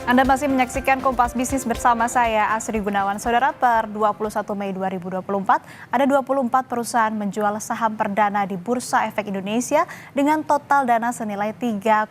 Anda masih menyaksikan Kompas Bisnis bersama saya, Asri Gunawan. Saudara, per 21 Mei 2024, ada 24 perusahaan menjual saham perdana di Bursa Efek Indonesia dengan total dana senilai 3,9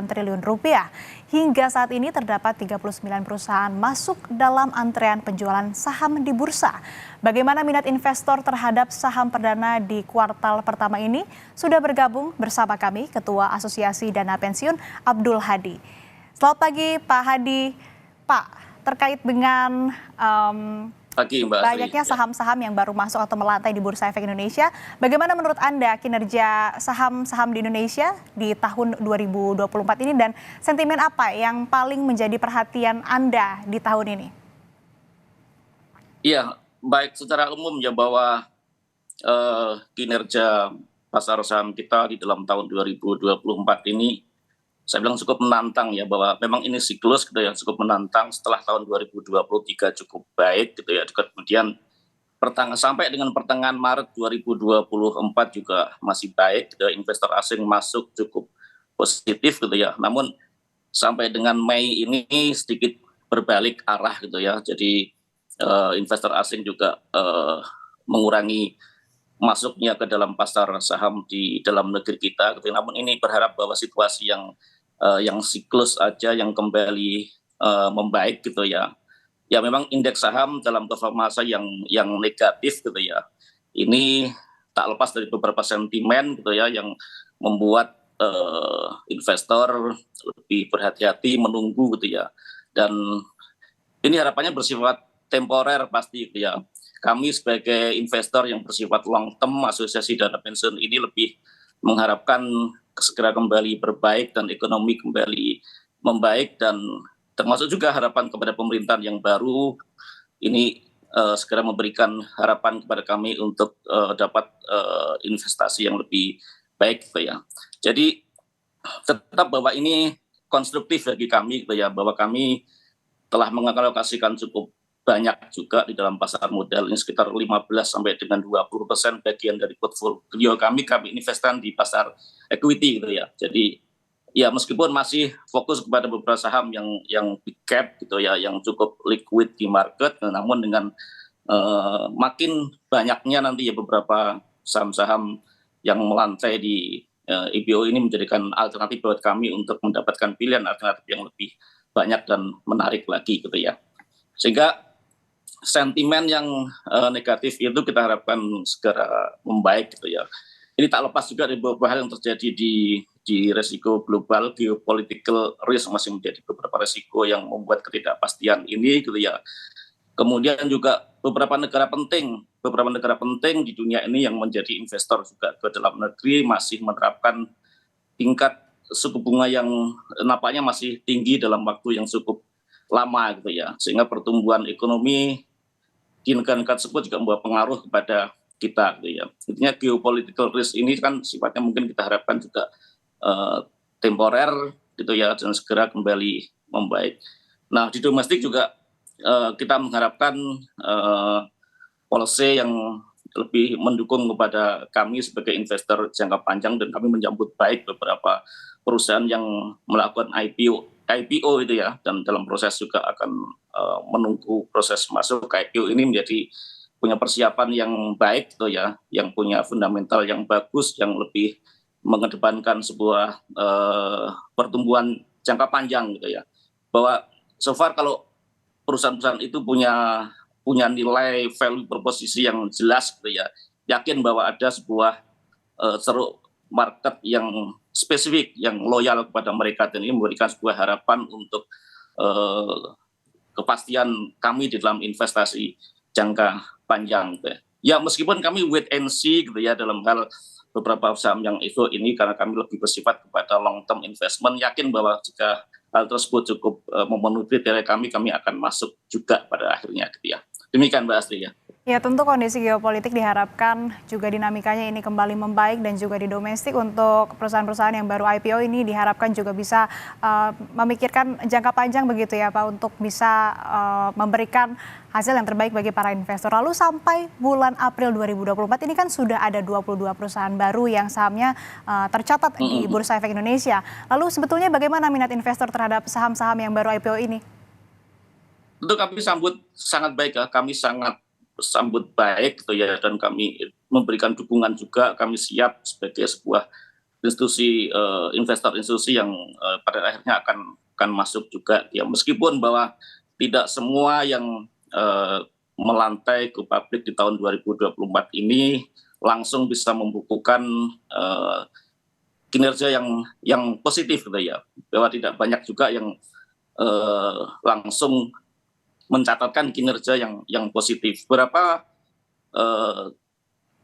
triliun rupiah. Hingga saat ini terdapat 39 perusahaan masuk dalam antrean penjualan saham di bursa. Bagaimana minat investor terhadap saham perdana di kuartal pertama ini? Sudah bergabung bersama kami Ketua Asosiasi Dana Pensiun Abdul Hadi. Selamat pagi Pak Hadi. Pak, terkait dengan Pagi, Mbak Asri. banyaknya saham-saham yang baru masuk atau melantai di Bursa Efek Indonesia, bagaimana menurut Anda kinerja saham-saham di Indonesia di tahun 2024 ini dan sentimen apa yang paling menjadi perhatian Anda di tahun ini? Iya, baik secara umum ya bahwa kinerja pasar saham kita di dalam tahun 2024 ini saya bilang cukup menantang ya, bahwa memang ini siklus gitu ya, cukup menantang. Setelah tahun 2023 cukup baik gitu ya, kemudian sampai dengan pertengahan Maret 2024 juga masih baik gitu ya, investor asing masuk cukup positif gitu ya, namun sampai dengan Mei ini sedikit berbalik arah gitu ya, jadi investor asing juga mengurangi masuknya ke dalam pasar saham di dalam negeri kita gitu. Namun ini berharap bahwa situasi yang siklus aja yang kembali membaik gitu ya. Ya memang indeks saham dalam masa yang negatif gitu ya. Ini tak lepas dari beberapa sentimen gitu ya yang membuat investor lebih berhati-hati menunggu gitu ya. Dan ini harapannya bersifat temporer pasti gitu ya. Kami sebagai investor yang bersifat long term, Asosiasi Dana Pensiun ini lebih mengharapkan segera kembali berbaik dan ekonomi kembali membaik, dan termasuk juga harapan kepada pemerintahan yang baru ini segera memberikan harapan kepada kami untuk dapat investasi yang lebih baik gitu ya. Jadi tetap bahwa ini konstruktif bagi kami gitu ya, bahwa kami telah mengalokasikan cukup banyak juga di dalam pasar modal, ini sekitar 15 sampai dengan 20% bagian dari portfolio kami investasi di pasar equity gitu ya. Jadi ya meskipun masih fokus kepada beberapa saham yang big cap gitu ya, yang cukup liquid di market, namun dengan makin banyaknya nanti ya beberapa saham-saham yang melantai di IPO ini menjadikan alternatif buat kami untuk mendapatkan pilihan alternatif yang lebih banyak dan menarik lagi gitu ya. Sehingga sentimen yang negatif itu kita harapkan segera membaik gitu ya. Ini tak lepas juga dari beberapa hal yang terjadi di resiko global, geopolitical risk masih menjadi beberapa resiko yang membuat ketidakpastian ini gitu ya. Kemudian juga beberapa negara penting di dunia ini yang menjadi investor juga ke dalam negeri masih menerapkan tingkat suku bunga yang nampaknya masih tinggi dalam waktu yang cukup lama gitu ya, sehingga pertumbuhan ekonomi di negara-negara tersebut juga membawa pengaruh kepada kita gitu ya. Intinya geopolitical risk ini kan sifatnya mungkin kita harapkan juga temporer gitu ya, dan segera kembali membaik. Nah di domestik juga kita mengharapkan policy yang lebih mendukung kepada kami sebagai investor jangka panjang, dan kami menyambut baik beberapa perusahaan yang melakukan IPO itu ya, dan dalam proses juga akan menunggu proses masuk ke IPO ini menjadi punya persiapan yang baik gitu ya, yang punya fundamental yang bagus, yang lebih mengedepankan sebuah pertumbuhan jangka panjang gitu ya. Bahwa so far kalau perusahaan-perusahaan itu punya nilai value proposisi yang jelas gitu ya, yakin bahwa ada sebuah ceruk market yang spesifik, yang loyal kepada mereka, dan ini memberikan sebuah harapan untuk kepastian kami di dalam investasi jangka panjang gitu ya. Ya meskipun kami wait and see gitu ya dalam hal beberapa saham yang itu ini, karena kami lebih bersifat kepada long term investment, yakin bahwa jika hal tersebut cukup memenuhi kriteria kami akan masuk juga pada akhirnya gitu ya. Demikian Mbak Astri ya. Ya, tentu kondisi geopolitik diharapkan juga dinamikanya ini kembali membaik dan juga di domestik untuk perusahaan-perusahaan yang baru IPO ini diharapkan juga bisa memikirkan jangka panjang begitu ya Pak untuk bisa memberikan hasil yang terbaik bagi para investor. Lalu sampai bulan April 2024 ini kan sudah ada 22 perusahaan baru yang sahamnya tercatat di Bursa Efek Indonesia. Lalu sebetulnya bagaimana minat investor terhadap saham-saham yang baru IPO ini? Tentu kami sambut sangat baik ya, kami sangat sambut baik gitu ya, dan kami memberikan dukungan juga. Kami siap sebagai sebuah institusi investor institusi yang pada akhirnya akan masuk juga ya, meskipun bahwa tidak semua yang melantai ke publik di tahun 2024 ini langsung bisa membukukan kinerja yang positif gitu ya, bahwa tidak banyak juga yang langsung mencatatkan kinerja yang positif. Berapa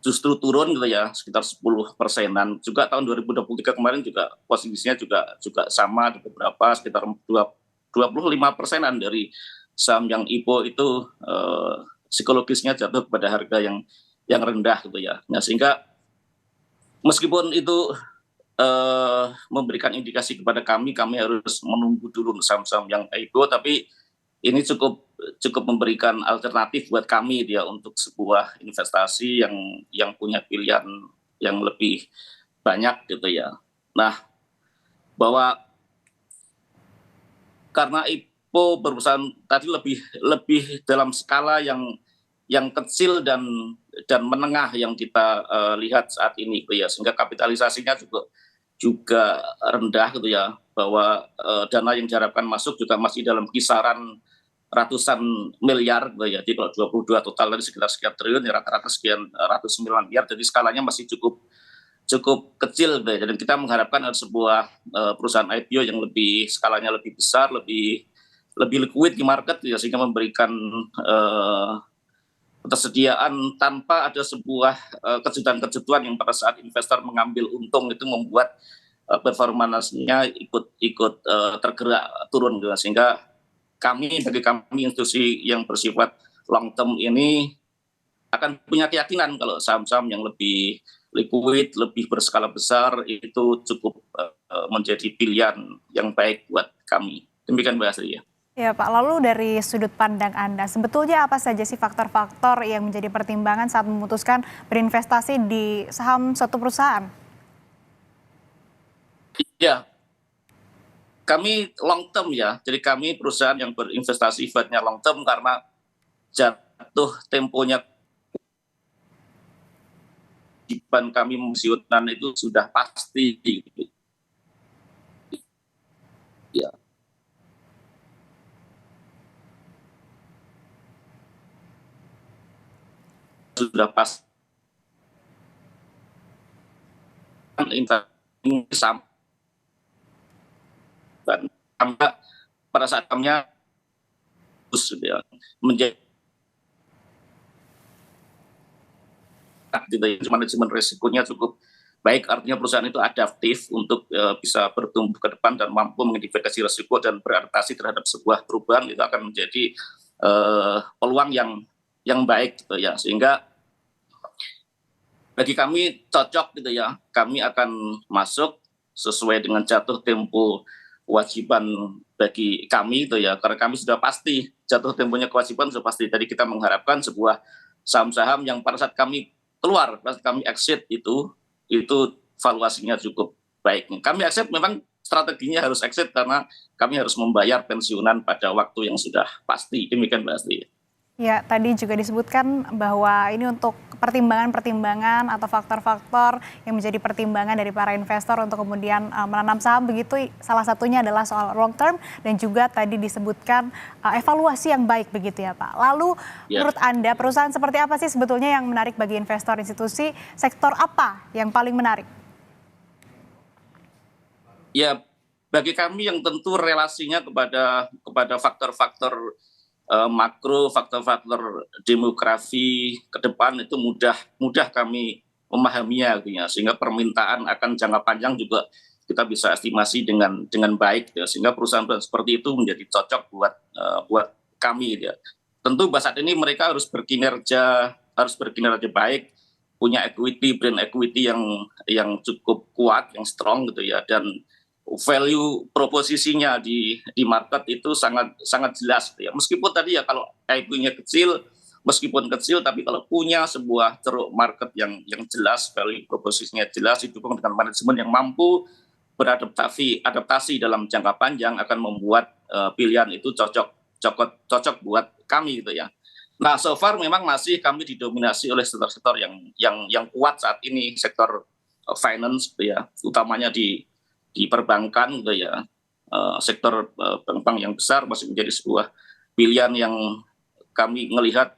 justru turun gitu ya, sekitar 10%-an. Juga tahun 2023 kemarin juga posisinya juga sama di beberapa, sekitar 25%-an dari saham yang IPO itu psikologisnya jatuh kepada harga yang rendah gitu ya. Nah, sehingga meskipun itu memberikan indikasi kepada kami harus menunggu dulu saham-saham yang IPO, tapi ini cukup memberikan alternatif buat kami dia untuk sebuah investasi yang punya pilihan yang lebih banyak gitu ya. Nah, bahwa karena IPO perusahaan tadi lebih dalam skala yang kecil dan menengah yang kita lihat saat ini gitu ya, sehingga kapitalisasinya juga rendah gitu ya, bahwa dana yang diharapkan masuk juga masih dalam kisaran ratusan miliar gitu ya. Jadi kalau 22 total tadi sekitar sekian triliun ya, rata-rata sekian ratus miliar, jadi skalanya masih cukup kecil gitu ya. Dan kita mengharapkan ada sebuah perusahaan IPO yang skalanya lebih besar, lebih liquid di market ya, sehingga memberikan ketersediaan tanpa ada sebuah kejutan-kejutan yang pada saat investor mengambil untung itu membuat performanya ikut tergerak turun gitu. Sehingga bagi kami institusi yang bersifat long term ini akan punya keyakinan kalau saham-saham yang lebih liquid, lebih berskala besar itu cukup menjadi pilihan yang baik buat kami. Demikian Mbak Astri ya. Ya Pak, lalu dari sudut pandang Anda, sebetulnya apa saja sih faktor-faktor yang menjadi pertimbangan saat memutuskan berinvestasi di saham suatu perusahaan? Ya, kami long term ya, jadi kami perusahaan yang berinvestasi sifatnya long term karena jatuh temponya kewajiban kami memsiutan itu sudah pasti. Ya. Sudah pas investasi dan pada saat kami menjadi manajemen risikonya cukup baik, artinya perusahaan itu adaptif untuk bisa bertumbuh ke depan dan mampu mengidentifikasi risiko dan beradaptasi terhadap sebuah perubahan, itu akan menjadi peluang yang baik gitu ya. Sehingga bagi kami cocok gitu ya, kami akan masuk sesuai dengan jatuh tempo kewajiban bagi kami itu ya, karena kami sudah pasti jatuh temponya kewajiban sudah pasti. Tadi kita mengharapkan sebuah saham-saham yang pada saat kami keluar, pada saat kami exit itu valuasinya cukup baik. Kami exit memang strateginya harus exit karena kami harus membayar pensiunan pada waktu yang sudah pasti. Demikian Mbak Astri. Ya, tadi juga disebutkan bahwa ini untuk pertimbangan-pertimbangan atau faktor-faktor yang menjadi pertimbangan dari para investor untuk kemudian menanam saham begitu. Salah satunya adalah soal long term dan juga tadi disebutkan evaluasi yang baik begitu ya Pak. Lalu menurut Anda perusahaan seperti apa sih sebetulnya yang menarik bagi investor institusi? Sektor apa yang paling menarik? Ya, bagi kami yang tentu relasinya kepada faktor-faktor makro, faktor-faktor demografi ke depan itu mudah kami memahaminya artinya, sehingga permintaan akan jangka panjang juga kita bisa estimasi dengan baik ya, sehingga perusahaan seperti itu menjadi cocok buat kami ya. Tentu saat ini mereka harus berkinerja baik, punya equity, brand equity yang cukup kuat, yang strong gitu ya, dan value proposisinya di market itu sangat sangat jelas gitu ya. Meskipun tadi ya kalau IP-nya kecil, meskipun kecil tapi kalau punya sebuah ceruk market yang jelas, value proposisinya jelas, didukung dengan manajemen yang mampu adaptasi dalam jangka panjang akan membuat pilihan itu cocok buat kami gitu ya. Nah, so far memang masih kami didominasi oleh sektor-sektor yang kuat saat ini, sektor finance gitu ya, utamanya di perbankan gitu ya. Sektor bank-bank yang besar masih menjadi sebuah pilihan yang kami melihat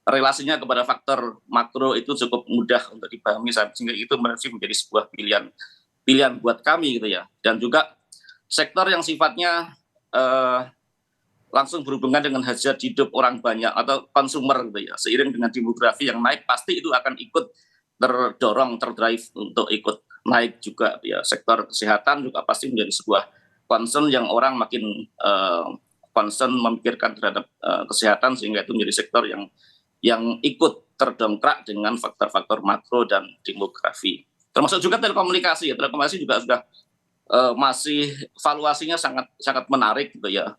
relasinya kepada faktor makro itu cukup mudah untuk dipahami, sehingga itu masih menjadi sebuah pilihan buat kami gitu ya. Dan juga sektor yang sifatnya langsung berhubungan dengan hajat hidup orang banyak atau konsumer gitu ya. Seiring dengan demografi yang naik, pasti itu akan ikut terdrive untuk ikut naik juga ya. Sektor kesehatan juga pasti menjadi sebuah concern yang orang makin concern memikirkan terhadap kesehatan, sehingga itu menjadi sektor yang ikut terdongkrak dengan faktor-faktor makro dan demografi. Termasuk juga telekomunikasi ya. Telekomunikasi juga sudah masih valuasinya sangat menarik gitu ya.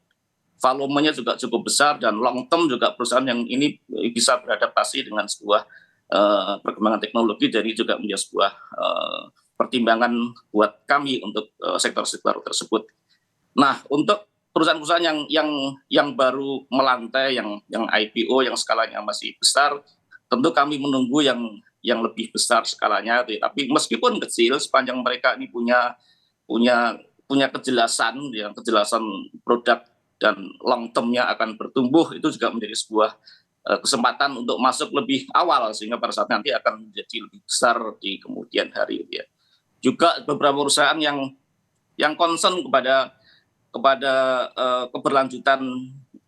Volumenya juga cukup besar, dan long term juga perusahaan yang ini bisa beradaptasi dengan sebuah perkembangan teknologi, jadi juga menjadi sebuah pertimbangan buat kami untuk sektor-sektor tersebut. Nah, untuk perusahaan-perusahaan yang baru melantai, yang IPO, yang skalanya masih besar, tentu kami menunggu yang lebih besar skalanya. Tapi meskipun kecil, sepanjang mereka ini punya kejelasan produk dan long term-nya akan bertumbuh, itu juga menjadi sebuah kesempatan untuk masuk lebih awal, sehingga pada saat nanti akan menjadi lebih besar di kemudian hari ya. Juga beberapa perusahaan yang concern kepada keberlanjutan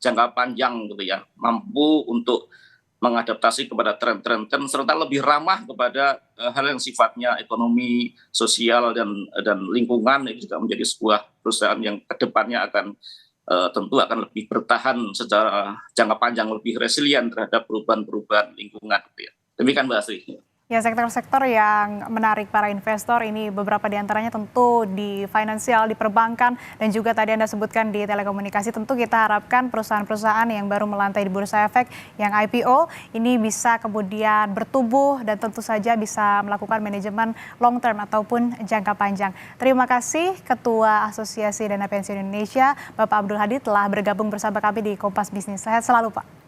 jangka panjang gitu ya, mampu untuk mengadaptasi kepada tren-tren serta lebih ramah kepada hal yang sifatnya ekonomi, sosial dan lingkungan, itu juga menjadi sebuah perusahaan yang kedepannya akan tentu akan lebih bertahan secara jangka panjang, lebih resilient terhadap perubahan-perubahan lingkungan gitu ya. Demikian Mbak Asri. Ya, sektor-sektor yang menarik para investor ini beberapa diantaranya tentu di finansial, di perbankan, dan juga tadi Anda sebutkan di telekomunikasi. Tentu kita harapkan perusahaan-perusahaan yang baru melantai di Bursa Efek, yang IPO, ini bisa kemudian bertumbuh dan tentu saja bisa melakukan manajemen long term ataupun jangka panjang. Terima kasih Ketua Asosiasi Dana Pensiun Indonesia, Bapak Abdul Hadi, telah bergabung bersama kami di Kompas Bisnis. Sehat selalu Pak.